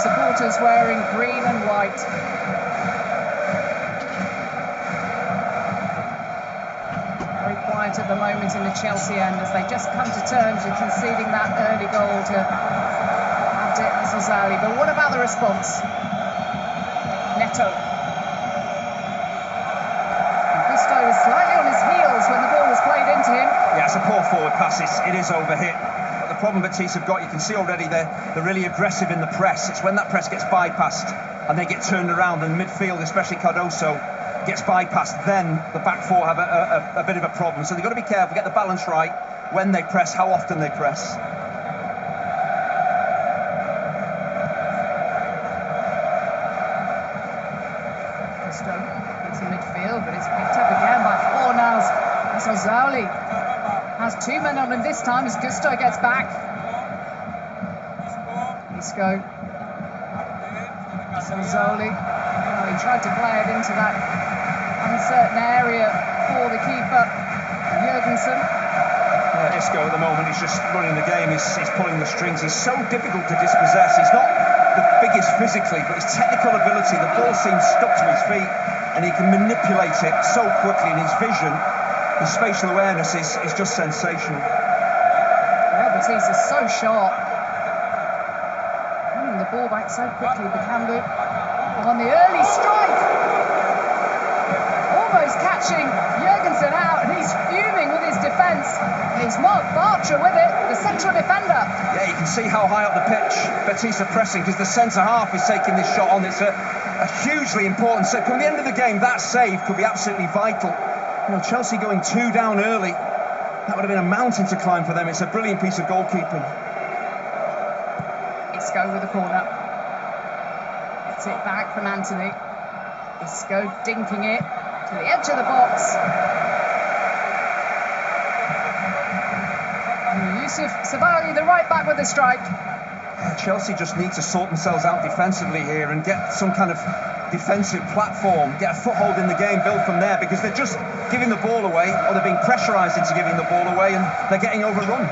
supporters wearing green and white. Very quiet at the moment in the Chelsea end as they just come to terms with conceding that early goal to Abdet Azzouzali. But what about the response? Neto. Gusto was slightly on his heels when the ball was played into him. Yeah, it's a poor forward pass. It is overhit. But the problem Betis have got, you can see already they're really aggressive in the press. It's when that press gets bypassed and they get turned around, and midfield, especially Cardoso, gets bypassed, then the back four have a bit of a problem. So they've got to be careful, get the balance right when they press, how often they press. Gusto into midfield, but it's picked up again by Fornals. Azzouzali has two men on him this time as Gusto gets back. Isco. Azzouzali. Well, he tried to play it into that uncertain area for the keeper, Jurgensen. Yeah, Isco at the moment, he's just running the game, he's pulling the strings. He's so difficult to dispossess. He's not the biggest physically, but his technical ability, the ball seems stuck to his feet and he can manipulate it so quickly, and his vision, his spatial awareness is just sensational. Yeah, Betis is so sharp. The ball back so quickly, Bakambu on the early strike. Almost catching Jurgensen out, and he's fuming with his defence. It's Mark Bartra with it, the central defender. Yeah, you can see how high up the pitch Betis are pressing because the centre-half is taking this shot on. It's a hugely important. So, from the end of the game, that save could be absolutely vital. You know, Chelsea going 2 down early, that would have been a mountain to climb for them. It's a brilliant piece of goalkeeping. Isco with the corner. Gets it back from Anthony. Isco dinking it to the edge of the box. And Youssouf Sabaly, the right back with the strike. Chelsea just need to sort themselves out defensively here and get some kind of defensive platform, get a foothold in the game, build from there, because they're just giving the ball away, or they're being pressurised into giving the ball away, and they're getting overrun.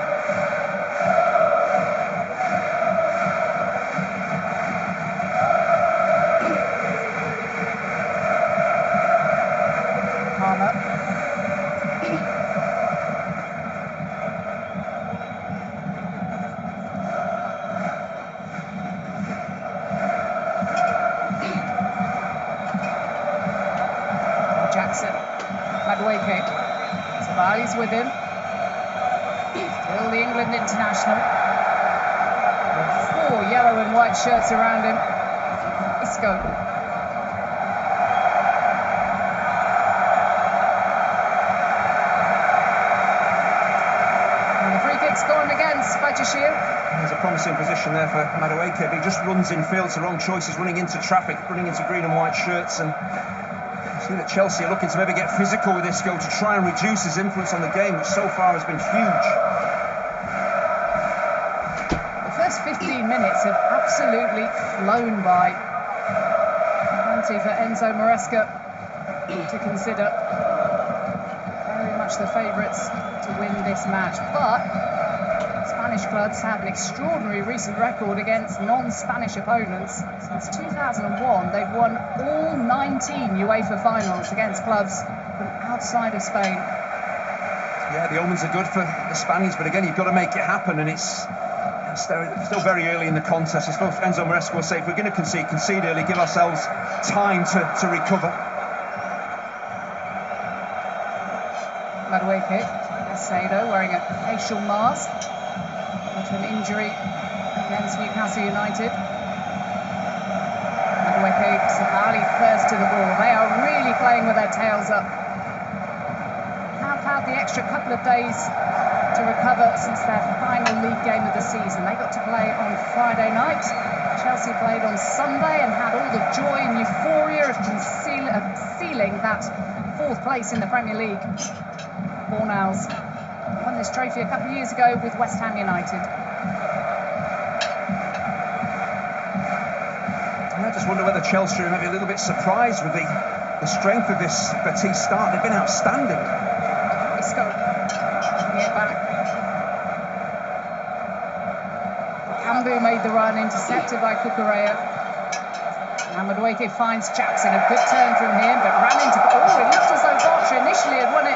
Jackson, Madueke, Sabaly's with him. Still the England international. 4 yellow and white shirts around him. Isco. And the free kick's gone against Bajashir. There's a promising position there for Madueke, but he just runs in field, so wrong choices, running into traffic, running into green and white shirts, and see that Chelsea are looking to maybe get physical with Isco to try and reduce his influence on the game, which so far has been huge. The first 15 minutes have absolutely flown by. Plenty for Enzo Maresca to consider. Very much the favourites to win this match, but Spanish clubs have an extraordinary recent record against non-Spanish opponents. Since 2001, they've won all 19 UEFA finals against clubs from outside of Spain. Yeah, the omens are good for the Spaniards, but again, you've got to make it happen, and it's still very early in the contest. I suppose Enzo Maresca will say, if we're going to concede early, give ourselves time to recover. Madueke, Caicedo wearing a facial mask after an injury against Newcastle United. Madueke, Sabaly first to the ball. They are really playing with their tails up. Have had the extra couple of days to recover since their final league game of the season. They got to play on Friday night. Chelsea played on Sunday and had all the joy and euphoria of sealing that 4th place in the Premier League. Fornals won this trophy a couple of years ago with West Ham United. I just wonder whether Chelsea are maybe a little bit surprised with the strength of this Betis start. They've been outstanding. Isco, bringing it back. Ambu made the run, intercepted by Cucurella. And Madueke finds Jackson, a good turn from him, but ran into... Oh, it looked as though Bartra initially had won it.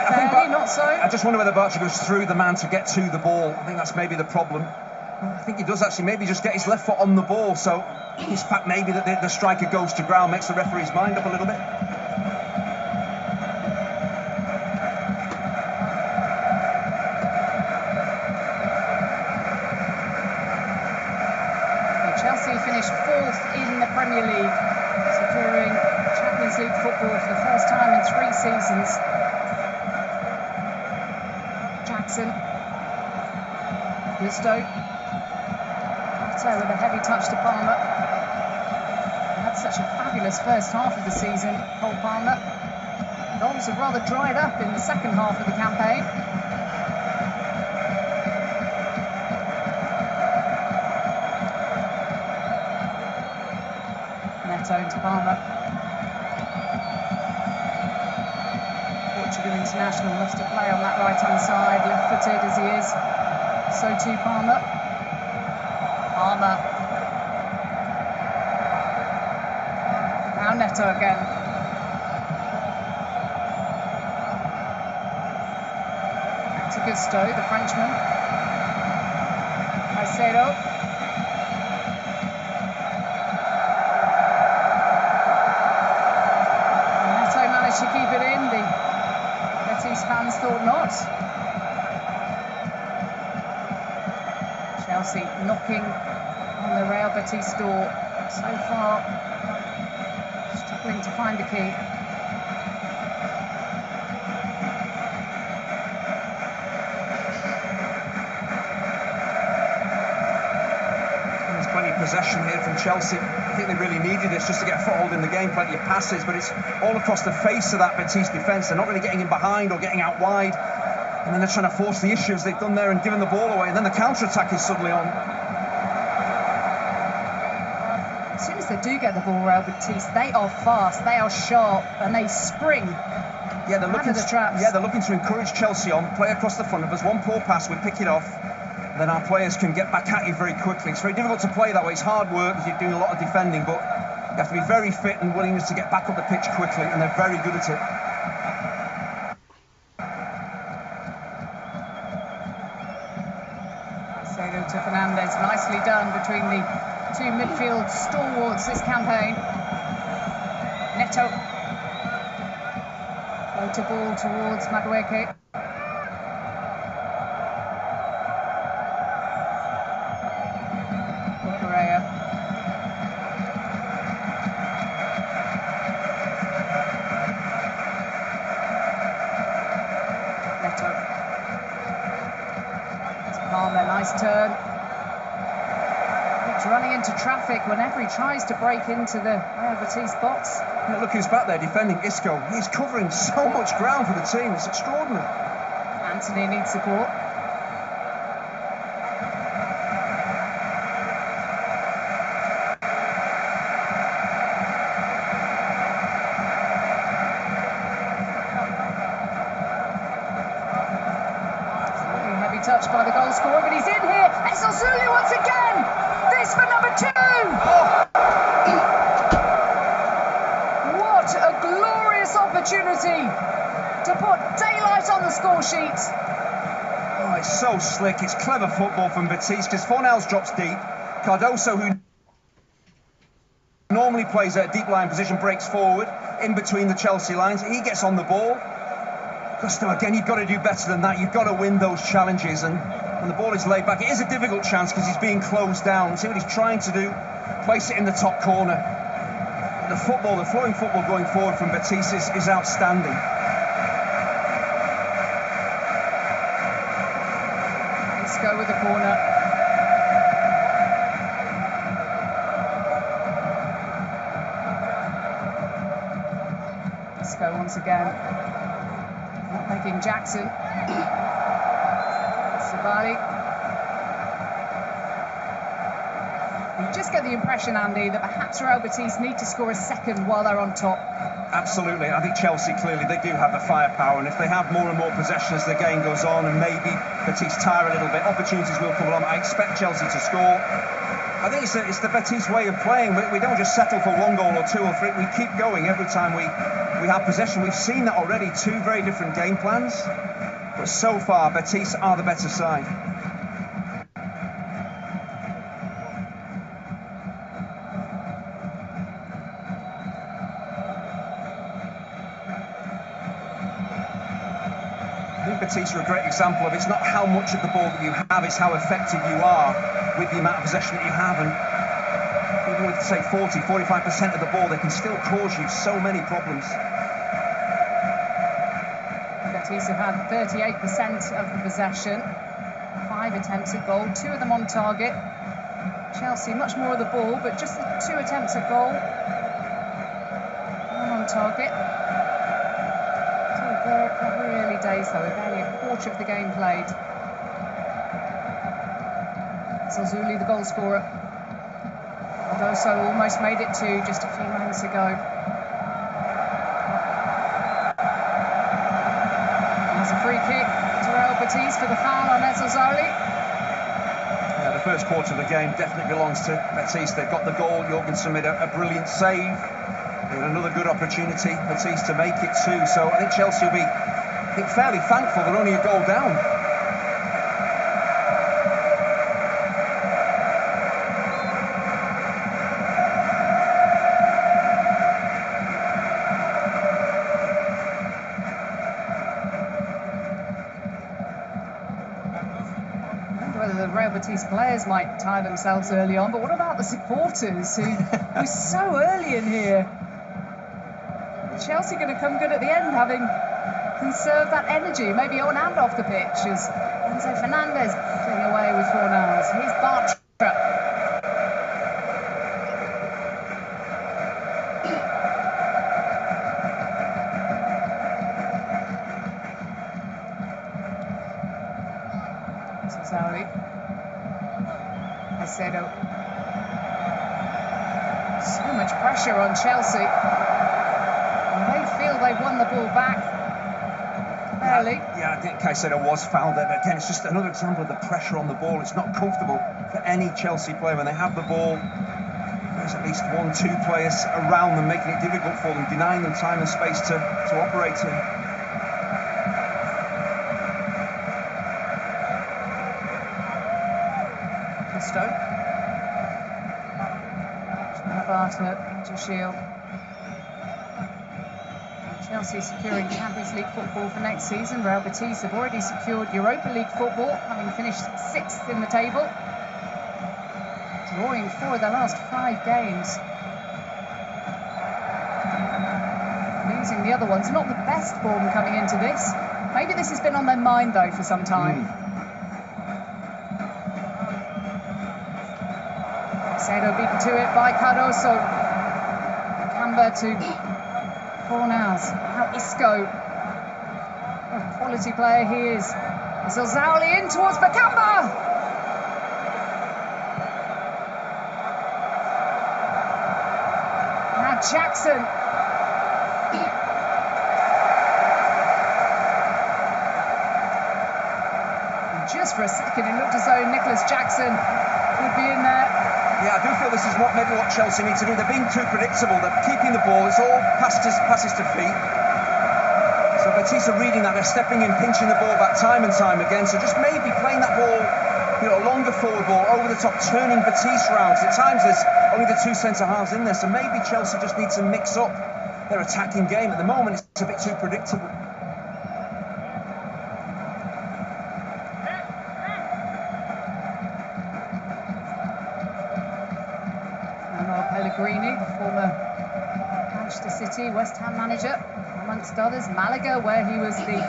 Fairly, not so. I just wonder whether Bartra goes through the man to get to the ball. I think that's maybe the problem. I think he does actually maybe just get his left foot on the ball, so his fact maybe that the striker goes to ground makes the referee's mind up a little bit. Chelsea finished 4th in the Premier League, securing Champions League football for the first time in 3 seasons. Jackson, Gusto, with a heavy touch to Palmer. He had such a fabulous first half of the season, Cole Palmer. Goals have rather dried up in the second half of the campaign. Neto to Palmer. Portugal international loves to play on that right-hand side, left-footed as he is. So too Palmer. Palmer. Now Neto again. Back to Gusto, the Frenchman. Caicedo. To keep it in, the Betis fans thought not. Chelsea knocking on the Real Betis door so far, struggling to find the key. There's plenty of possession here from Chelsea. I think they really needed this just to get a foothold in the game, plenty of passes, but it's all across the face of that Betis defence. They're not really getting in behind or getting out wide, and then they're trying to force the issues they've done there and giving the ball away, and then the counter-attack is suddenly on. As soon as they do get the ball, Real Betis, they are fast, they are sharp, and they spring. Yeah, they're looking to encourage Chelsea on, play across the front of us, one poor pass, we pick it off, then our players can get back at you very quickly. It's very difficult to play that way. It's hard work because you're doing a lot of defending, but you have to be very fit and willingness to get back up the pitch quickly, and they're very good at it. Caicedo to Fernandes, nicely done between the two midfield stalwarts this campaign. Neto. Floater ball towards Madueke. Palmer, nice turn. Keeps running into traffic whenever he tries to break into the Real Betis box. Yeah, look who's back there defending Isco. He's covering so much ground for the team. It's extraordinary. Anthony needs support. Touched by the goal scorer, but he's in here. Ezzulzuli once again. This for number 2. Oh. What a glorious opportunity to put daylight on the score sheet. Oh, it's so slick. It's clever football from Betis because Fornals drops deep. Cardoso, who normally plays at a deep line position, breaks forward in between the Chelsea lines. He gets on the ball. Gusto, again, you've got to do better than that. You've got to win those challenges, and when the ball is laid back, it is a difficult chance because he's being closed down. See what he's trying to do? Place it in the top corner. The football, the flowing football going forward from Betis is outstanding. Let's go with the corner. Let's go once again. Not making Jackson. Sabali. just get the impression, Andy, that perhaps Real Betis need to score a second while they're on top. Absolutely. I think Chelsea, clearly, they do have the firepower, and if they have more and more possession as the game goes on, and maybe Betis tire a little bit, opportunities will come along. I expect Chelsea to score. I think it's the Betis way of playing. We don't just settle for one goal or two or three. We keep going every time we have possession. We've seen that already, two very different game plans, but so far Betis are the better side. Betis are a great example of it's not how much of the ball that you have, it's how effective you are with the amount of possession that you have. And even with, say, 40-45% of the ball, they can still cause you so many problems. Betis have had 38% of the possession, 5 attempts at goal, 2 of them on target. Chelsea much more of the ball, but just the 2 attempts at goal, 1 on target. Very early days, though, with barely a quarter of the game played. Zalzuli, the goal scorer. Cardoso almost made it 2 just a few moments ago. There's a free kick to Real Betis for the foul on Zalzuli. Yeah, the first quarter of the game definitely belongs to Betis. They've got the goal. Jorgensen made a brilliant save. And another good opportunity, Betis, to make it 2. So I think Chelsea will be, fairly thankful they're only a goal down. I wonder whether the Real Betis players might tire themselves early on, but what about the supporters who were so early in here? Chelsea going to come good at the end, having conserved that energy, maybe on and off the pitch, as Enzo Fernandez playing away with Fornals. Here's Bartra. Zalzuli. Caicedo. So much pressure on Chelsea. They feel they've won the ball back early. Yeah, I think Caicedo was fouled there, but again, it's just another example of the pressure on the ball. It's not comfortable for any Chelsea player when they have the ball. There's at least 1-2 players around them, making it difficult for them, denying them time and space to operate in. Gusto. Bartra, Joshil. Chelsea securing Champions League football for next season. Real Betis have already secured Europa League football, having finished 6th in the table, drawing 4 of their last 5 games. Losing the other ones. Not the best form coming into this. Maybe this has been on their mind, though, for some time. Caicedo beaten to it by Cardoso. Camba to Fornals. Now Isco. What a quality player he is. Zalzuli in towards Bakamba. Now Jackson. And just for a second, it looked as though Nicholas Jackson would be in there. Yeah, I do feel this is maybe what Chelsea need to do. They're being too predictable. They're keeping the ball. It's all passes to feet. So Betis are reading that. They're stepping in, pinching the ball back time and time again. So just maybe playing that ball, a longer forward ball, over the top, turning Betis round. At times there's only the 2 centre-halves in there. So maybe Chelsea just need to mix up their attacking game. At the moment, it's a bit too predictable. Pellegrini, the former Manchester City, West Ham manager, amongst others. Malaga, where he was the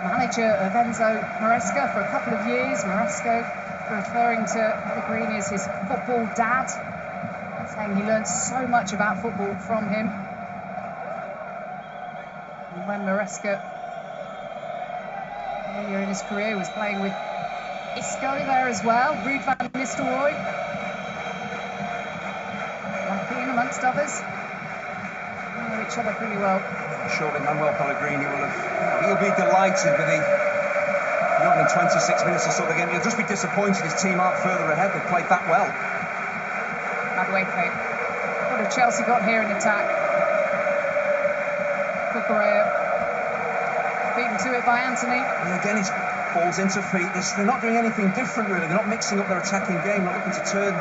manager of Enzo Maresca for a couple of years. Maresca referring to Pellegrini as his football dad, saying he learned so much about football from him. And when Maresca, earlier in his career, was playing with Isco there as well, Ruud van Nistelrooy. against others. They know each other pretty well. Surely Manuel Pellegrini he'll be delighted with the opening 26 minutes or so of the game. He'll just be disappointed his team aren't further ahead. They've played that well. Madueke. What have Chelsea got here in attack? Cucurella. Beaten to it by Anthony. And again, his balls into feet. They're not doing anything different, really. They're not mixing up their attacking game, not looking to turn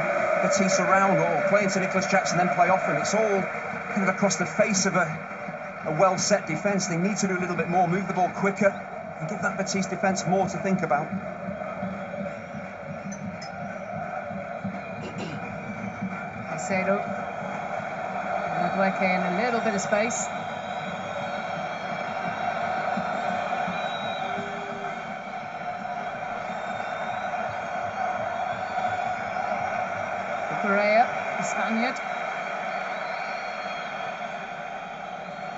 Batiste around or play into Nicholas Jackson, then play off him. It's all kind of across the face of a well-set defence. They need to do a little bit more, move the ball quicker, and give that Batiste defence more to think about. Caicedo. Madueke in a little bit of space. Cucurella, the Spaniard.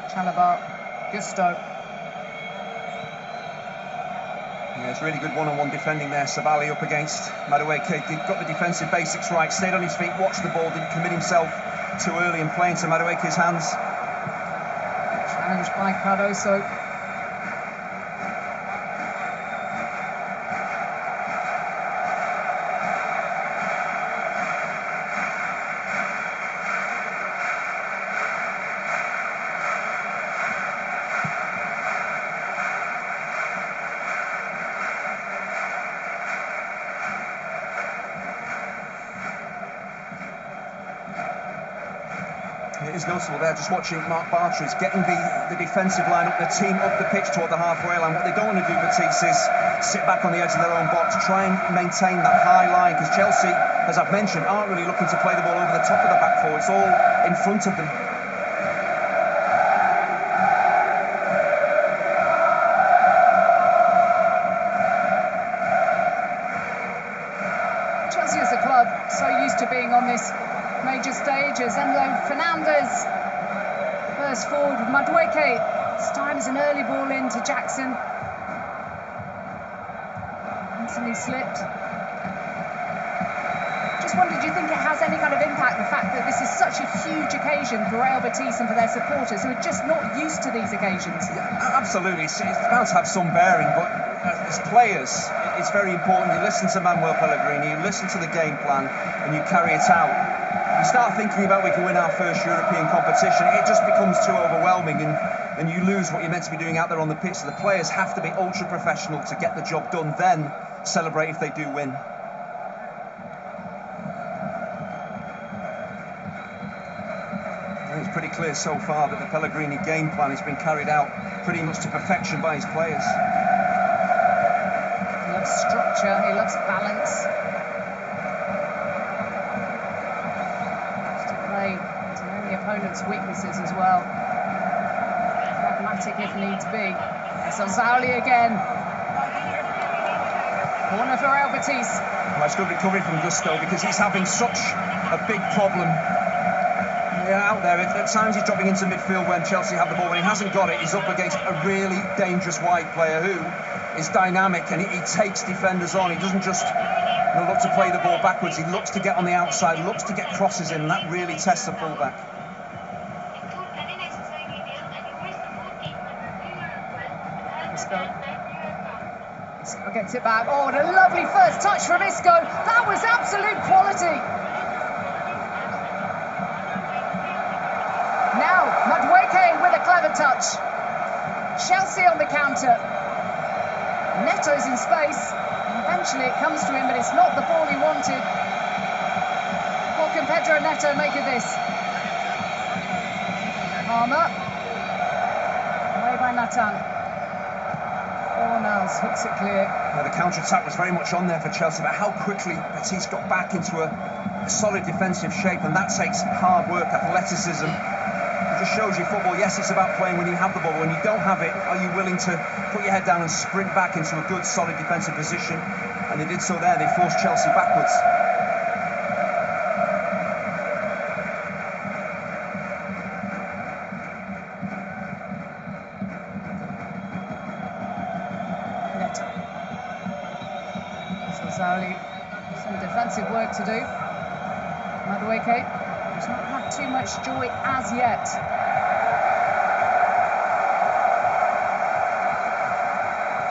Chalobah, Gusto. Yeah, it's really good one-on-one defending there. Sabali up against Madueke. He got the defensive basics right, stayed on his feet, watched the ball, didn't commit himself too early and play into Madueke's hands. Challenged by Cardoso. It is noticeable there, just watching Mark Bartra, is getting the defensive line up, the team up the pitch toward the halfway line. What they don't want to do, Batiste, is sit back on the edge of their own box, try and maintain that high line, because Chelsea, as I've mentioned, aren't really looking to play the ball over the top of the back four. It's all in front of them. Chelsea as a club, so used to being on this major stage as Enzo Fernandez burst forward with Madueke. This time is an early ball in to Jackson. Anthony slipped. Just wondered, do you think it has any kind of impact, the fact that this is such a huge occasion for Real Batiste and for their supporters who are just not used to these occasions? Yeah, absolutely, it's bound to have some bearing, but as players, it's very important. You listen to Manuel Pellegrini, you listen to the game plan, and you carry it out. You start thinking about we can win our first European competition, it just becomes too overwhelming and you lose what you're meant to be doing out there on the pitch. So the players have to be ultra professional to get the job done, then celebrate if they do win. I think it's pretty clear so far that the Pellegrini game plan has been carried out pretty much to perfection by his players. He loves structure, he loves balance. Opponent's weaknesses as well. Pragmatic if needs be. So Zauli again. Corner for Real Batiste. Well, it's good recovery from Gusto because he's having such a big problem out there. At times he's dropping into midfield when Chelsea have the ball. When he hasn't got it, he's up against a really dangerous wide player who is dynamic and he takes defenders on. He doesn't just look to play the ball backwards. He looks to get on the outside, looks to get crosses in, and that really tests the fullback. Isco gets it back. Oh, and a lovely first touch from Isco. That was absolute quality. Now, Madueke with a clever touch. Chelsea on the counter. Neto's in space. Eventually it comes to him, but it's not the ball he wanted. What can Pedro Neto make of this? Palmer. Away by Nathan. Fornals hooks it clear. Now, the counter-attack was very much on there for Chelsea, but how quickly Batiste got back into a solid defensive shape, and that takes hard work, athleticism. It just shows you football. Yes, it's about playing when you have the ball. When you don't have it, are you willing to put your head down and sprint back into a good, solid defensive position? And they did so there. They forced Chelsea backwards. Zauli, some defensive work to do. Madueke. He's not had too much joy as yet.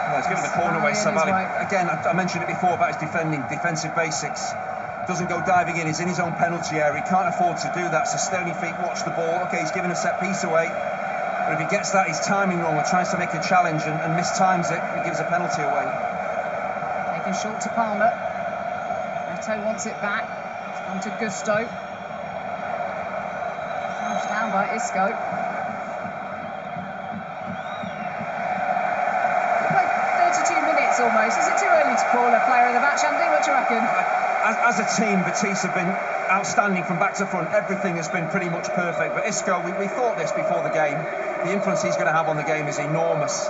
Well, he's given the corner away, Savali. Again, I mentioned it before about his defensive basics. Doesn't go diving in, he's in his own penalty area. He can't afford to do that, so stony feet, watch the ball. Okay, he's given a set piece away, but if he gets that, his timing wrong or tries to make a challenge and mistimes it, he gives a penalty away. Taken short to Palmer. Neto wants it back. It's gone to Gusto. Flashed down by Isco. He played 32 minutes almost. Is it too early to call a player of the match, Andy? What do you reckon? As a team, Betis have been outstanding from back to front. Everything has been pretty much perfect. But Isco, we thought this before the game. The influence he's going to have on the game is enormous.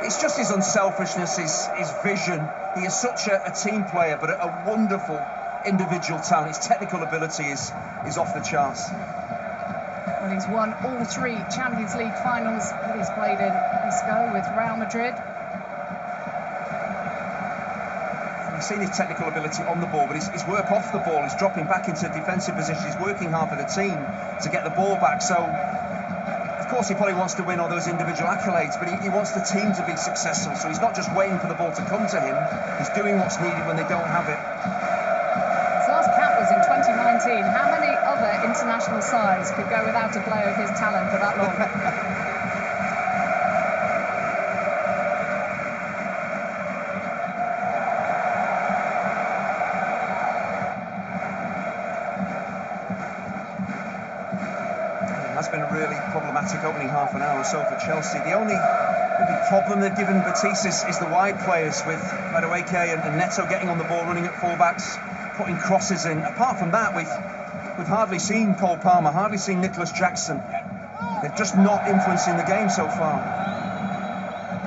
It's just his unselfishness, his vision. He is such a team player, but a wonderful individual talent. His technical ability is off the charts. Well, he's won all 3 Champions League finals that he's played in. Isco with Real Madrid. You've seen his technical ability on the ball, but his work off the ball, he's dropping back into defensive position, he's working hard for the team to get the ball back. So, of course, he probably wants to win all those individual accolades, but he wants the team to be successful. So he's not just waiting for the ball to come to him, he's doing what's needed when they don't have it. His last cap was in 2019. How many other international sides could go without a player of his talent for that long? That's been a really problematic opening half an hour or so for Chelsea. The only problem they've given Betis is the wide players, with Madueke and Neto getting on the ball, running at fullbacks, putting crosses in. Apart from that, we've hardly seen Cole Palmer, hardly seen Nicholas Jackson. They're just not influencing the game so far.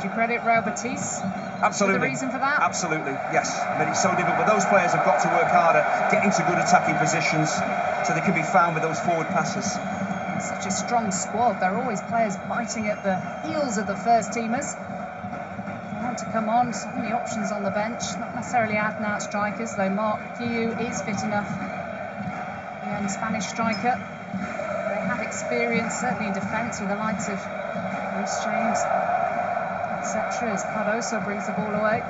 Do you credit Real Betis? Absolutely. For the reason for that? Absolutely, yes. I mean, it's so difficult, but those players have got to work harder, get into good attacking positions so they can be found with those forward passes. Such a strong squad. There are always players biting at the heels of the first teamers. They want to come on, so many options on the bench, not necessarily out-and-out strikers, though Marc Guiu is fit enough. The young Spanish striker. They have experience, certainly in defence, with the likes of Reece James, etc., as Cardoso brings the ball away.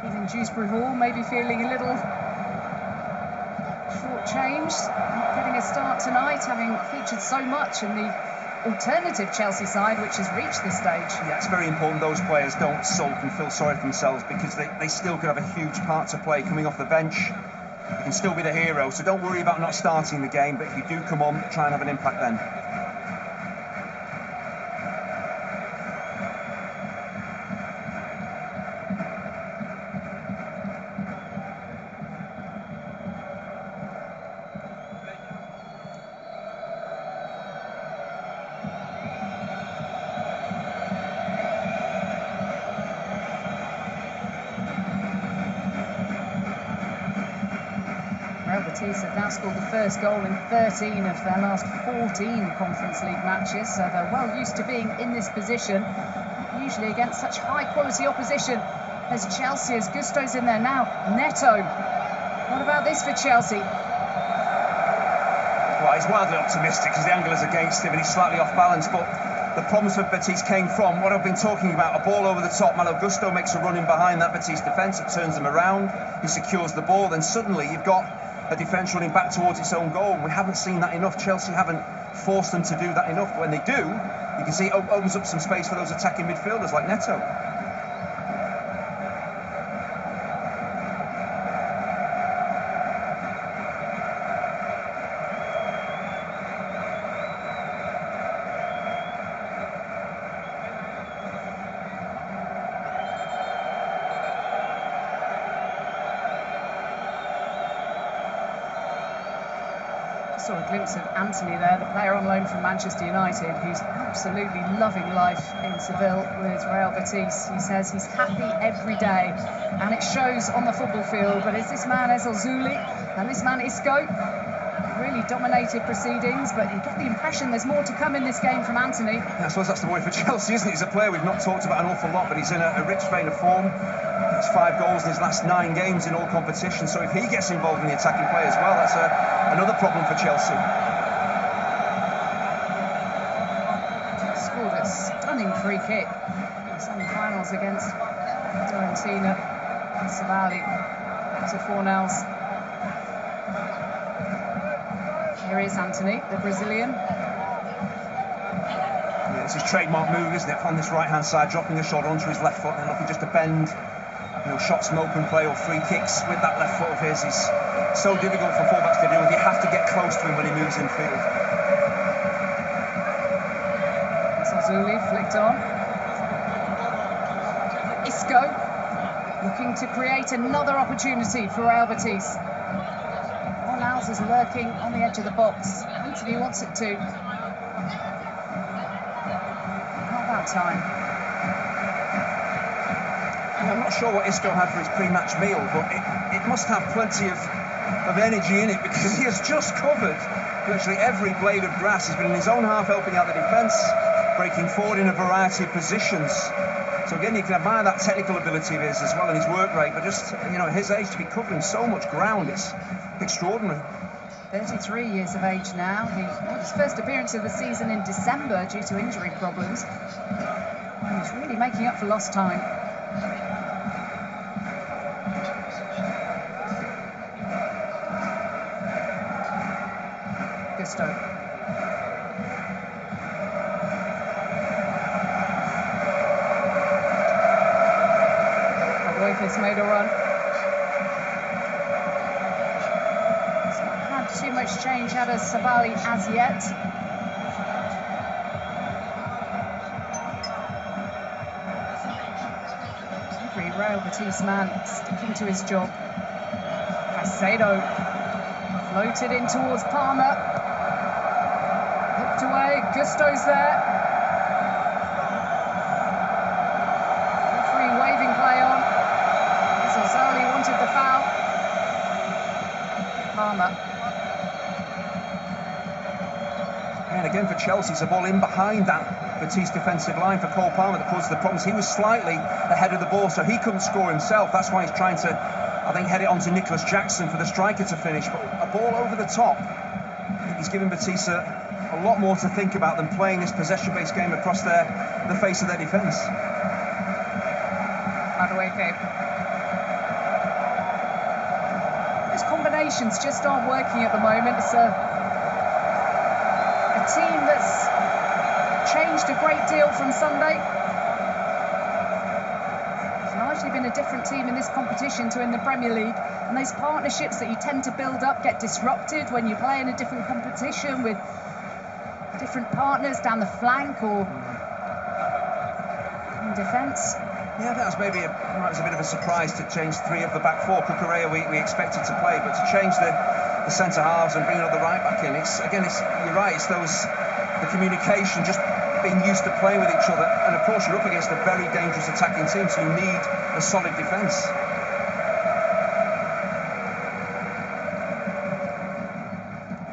Even Dewsbury Hall maybe feeling a little shortchanged, not getting a start tonight, having featured so much in the alternative Chelsea side, which has reached this stage. Yeah, it's very important those players don't sulk and feel sorry for themselves, because they still could have a huge part to play coming off the bench. You can still be the hero, so don't worry about not starting the game, but if you do come on, try and have an impact then. Betis have now scored the first goal in 13 of their last 14 Conference League matches, so they're well used to being in this position, usually against such high-quality opposition as Chelsea, as Gusto's in there now. Neto, what about this for Chelsea? Well, he's wildly optimistic because the angle is against him and he's slightly off balance, but the problems for Betis came from what I've been talking about, a ball over the top. Malo Gusto makes a run in behind that Betis defence, it turns them around, he secures the ball, then suddenly you've got a defence running back towards its own goal. We haven't seen that enough. Chelsea haven't forced them to do that enough. But when they do, you can see it opens up some space for those attacking midfielders like Neto. Saw a glimpse of Anthony there, the player on loan from Manchester United, who's absolutely loving life in Seville with Real Betis. He says he's happy every day, and it shows on the football field. But is this man Ezil Zuli and this man Isco? really dominated proceedings, but you get the impression there's more to come in this game from Antony. Yeah, I suppose that's the worry for Chelsea, isn't it? He's a player we've not talked about an awful lot, but he's in a rich vein of form. He's 5 goals in his last 9 games in all competitions, so if he gets involved in the attacking play as well, that's another problem for Chelsea. Scored a stunning free kick in the semi-finals against Fiorentina. Savali to Fornals. Here is Antony, the Brazilian. Yeah, it's his trademark move, isn't it? On this right-hand side, dropping a shot onto his left foot and looking just to bend. You know, shots from open play or free kicks with that left foot of his is so difficult for fullbacks to do. You have to get close to him when he moves in field. Zuli flicked on. Isco looking to create another opportunity for Real Betis. Fornals is lurking on the edge of the box. Antony wants it to. Not that time. I'm not sure what Isco had for his pre-match meal, but it must have plenty of energy in it, because he has just covered virtually every blade of grass. He's been in his own half helping out the defence, breaking forward in a variety of positions. So again, you can admire that technical ability of his as well, and his work rate, but just, you know, at his age to be covering so much ground, it's extraordinary. 33 years of age now. He made his first appearance of the season in December due to injury problems. And he's really making up for lost time. Gusto. Has made a run. He's not had too much change out of Savali as yet. Every Real Betis man sticking to his job. Caicedo floated in towards Palmer. Looked away. Gusto's there. Referee waving play on. Zali wanted the foul. Palmer. And again for Chelsea, it's a ball in behind that Betis defensive line for Cole Palmer that causes the problems. He was slightly ahead of the ball, so he couldn't score himself. That's why he's trying to, I think, head it on to Nicholas Jackson for the striker to finish. But a ball over the top, I think he's giving Betis a lot more to think about than playing this possession-based game across the face of their defence. Madueke. Combinations just aren't working at the moment. It's a team that's changed a great deal from Sunday. It's largely been a different team in this competition to in the Premier League, and those partnerships that you tend to build up get disrupted when you play in a different competition with different partners down the flank or in defence. Yeah, that was maybe was a bit of a surprise to change 3 of the back 4. Cucurella we expected to play, but to change the centre halves and bring another right back in, you're right, it's the communication, just being used to playing with each other, and of course you're up against a very dangerous attacking team, so you need a solid defence.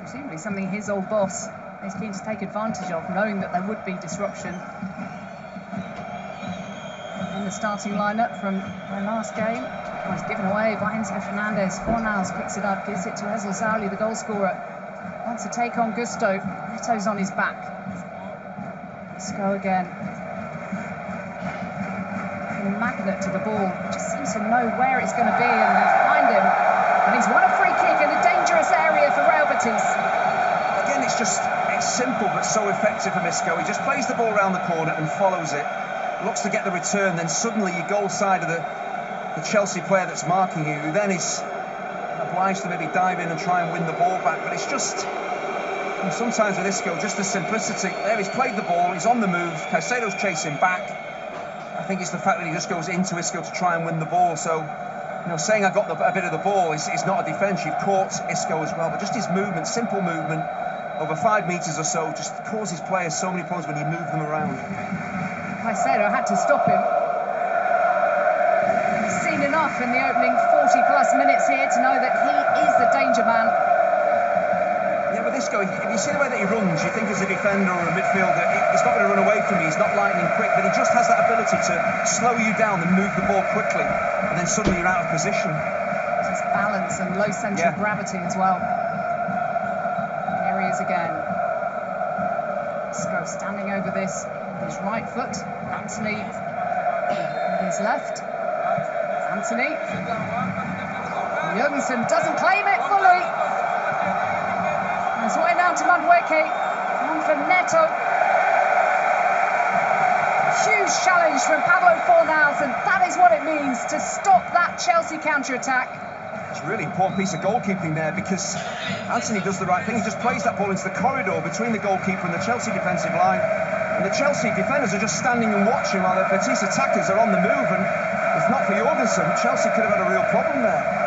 Presumably something his old boss is keen to take advantage of, knowing that there would be disruption in the starting lineup from their last game. Oh, it's given away by Enzo Fernandez. Fornals picks it up, gives it to Ezil Zauli, the goal scorer. Wants to take on Gusto. Neto's on his back. Let's go again. A magnet to the ball. Just seems to know where it's going to be, and they find him. And he's won a free kick in a dangerous area for Real Betis. Again, it's simple but so effective from Isco. He just plays the ball around the corner and follows it. Looks to get the return, then suddenly you go side of the Chelsea player that's marking you, who then is obliged to maybe dive in and try and win the ball back. But it's just, sometimes with Isco, just the simplicity. There, he's played the ball, he's on the move, Caicedo's chasing back. I think it's the fact that he just goes into Isco to try and win the ball. So, saying I got a bit of the ball is not a defence. You've caught Isco as well, but just his movement, simple movement, over 5 metres or so, just causes players so many problems when you move them around. Caicedo had to stop him. He's seen enough in the opening 40+ minutes here to know that he is the danger man. if you see the way that he runs, you think as a defender or a midfielder, he's not going to run away from you, he's not lightning quick, but he just has that ability to slow you down and move the ball quickly, and then suddenly you're out of position. His balance and low centre of gravity as well. Here he is again. Isco standing over this with his right foot. Antony with his left. Antony. Jurgensen doesn't claim it fully. It's way down to Madueke. On for Neto. Huge challenge from Pablo Fornals, and that is what it means to stop that Chelsea counter-attack. It's a really important piece of goalkeeping there, because Antony does the right thing. He just plays that ball into the corridor between the goalkeeper and the Chelsea defensive line. And the Chelsea defenders are just standing and watching while the Betis attackers are on the move. And if not for Jurgensen, Chelsea could have had a real problem there.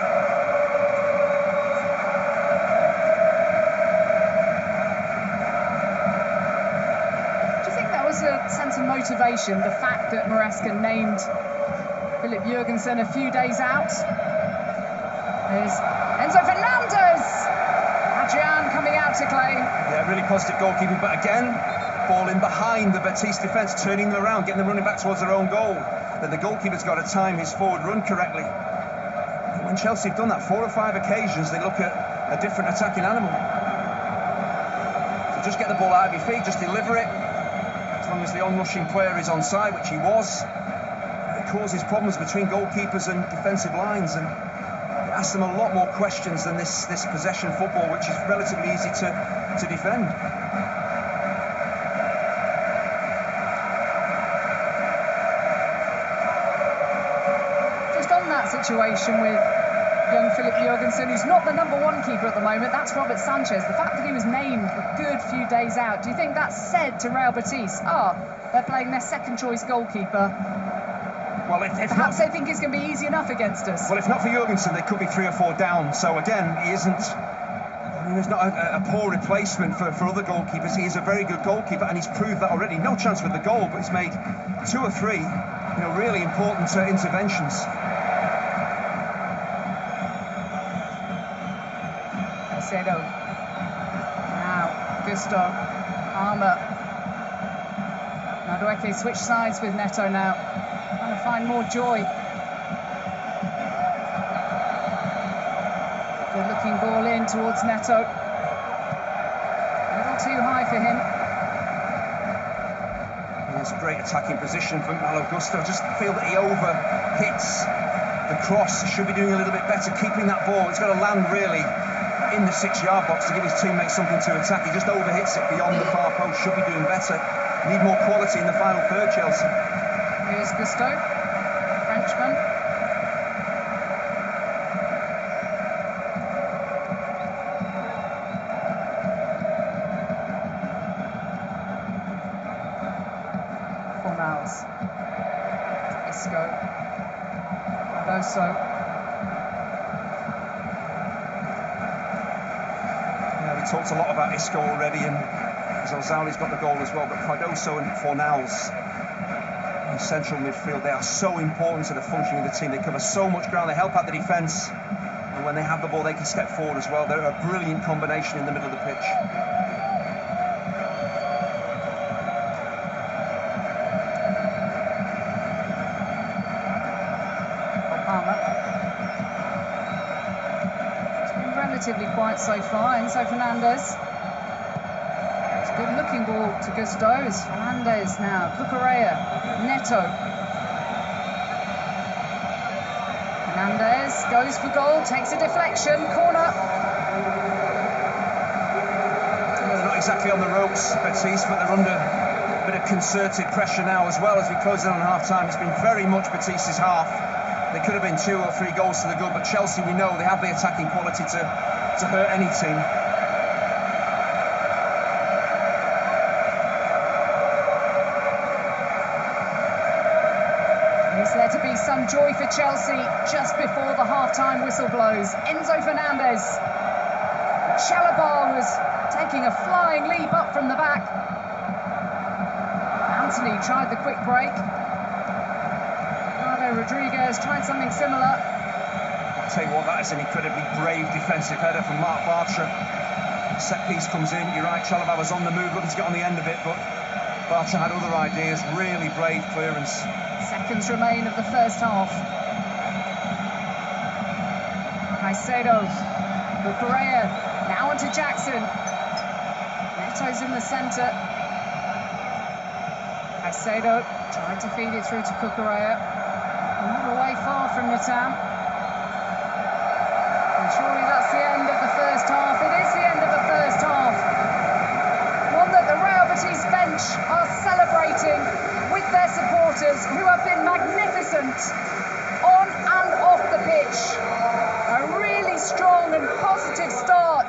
Sense of motivation, the fact that Maresca named Philip Jurgensen a few days out. There's Enzo Fernandez. Adrian coming out to claim. Yeah, really positive goalkeeping, but again, ball in behind the Betis defence, turning them around, getting them running back towards their own goal. Then the goalkeeper's got to time his forward run correctly. And when Chelsea have done that 4 or 5 occasions, they look at a different attacking animal. So just get the ball out of your feet, just deliver it. As long as the onrushing player is onside, which he was, it causes problems between goalkeepers and defensive lines, and it asks them a lot more questions than this possession football, which is relatively easy to defend. Just on that situation with young Philip Jurgensen, who's not the #1 keeper at the moment, that's Robert Sanchez. The fact that he was named a good few days out, do you think that's said to Real Betis, they're playing their second choice goalkeeper? Well, perhaps they think it's going to be easy enough against us. Well, if not for Jurgensen, they could be 3 or 4 down. So again, he's not a poor replacement for other goalkeepers. He is a very good goalkeeper, and he's proved that already. No chance with the goal, but he's made 2 or 3, really important interventions. Now, Gusto, Armour. Madueke switch sides with Neto now, trying to find more joy. Good looking ball in towards Neto. A little too high for him. It's a great attacking position from Malo Gusto. I just feel that he over-hits the cross. He should be doing a little bit better keeping that ball. It's got to land really in the 6-yard box to give his teammates something to attack. He just overhits it beyond the far post. Should be doing better. Need more quality in the final third, Chelsea. Here's Gusto, Frenchman. Fornals. Isco. Cardoso. Talked a lot about Isco already, and Zalzali's got the goal as well, but Cardoso and Fornals in central midfield, they are so important to the functioning of the team. They cover so much ground, they help out the defence, and when they have the ball they can step forward as well. They're a brilliant combination in the middle of the pitch. Relatively quiet so far. Enzo Fernandez. It's a good looking ball to Gusto. It's Fernandez now. Cucurella. Neto. Fernandez goes for goal, takes a deflection, corner. They're not exactly on the ropes, Betis, but they're under a bit of concerted pressure now as well as we close in on half-time. It's been very much Betis' half. They could have been 2 or 3 goals to the good, but Chelsea, we know they have the attacking quality to hurt any team. Is there to be some joy for Chelsea just before the half-time whistle blows? Enzo Fernandez. Chalobah was taking a flying leap up from the back. Antony tried the quick break. Rodriguez tried something similar. I'll tell you what, that is an incredibly brave defensive header from Marc Bartra. set piece comes in. You're right, Chalobah was on the move, looking to get on the end of it, but Bartra had other ideas. Really brave clearance. Seconds remain of the first half. Caicedo, Cucurella, now onto Jackson. Neto's in the centre. Caicedo tried to feed it through to Cucurella. Not away far from Latam. And surely that's the end of the first half. It is the end of the first half. One that the Real Betis bench are celebrating with their supporters, who have been magnificent on and off the pitch. A really strong and positive start.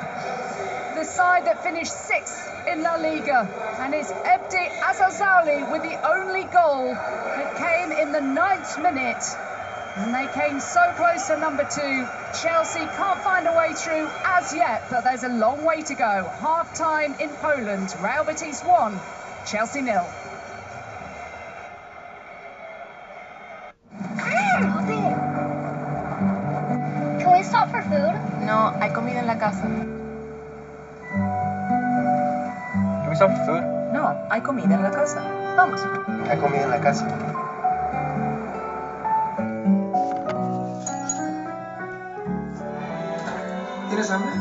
The side that finished 6th in La Liga, and it's Ebdi Azazouli with the only goal that came in the 9th minute. And they came so close to number 2. Chelsea can't find a way through as yet, but there's a long way to go. Half-time in Poland, Real Betis 1, Chelsea 0. Can we stop for food? No, hay comida en la casa. Can we stop for food? No, hay comida en la casa. Vamos. Hay comida en la casa. ¿Tienes hambre?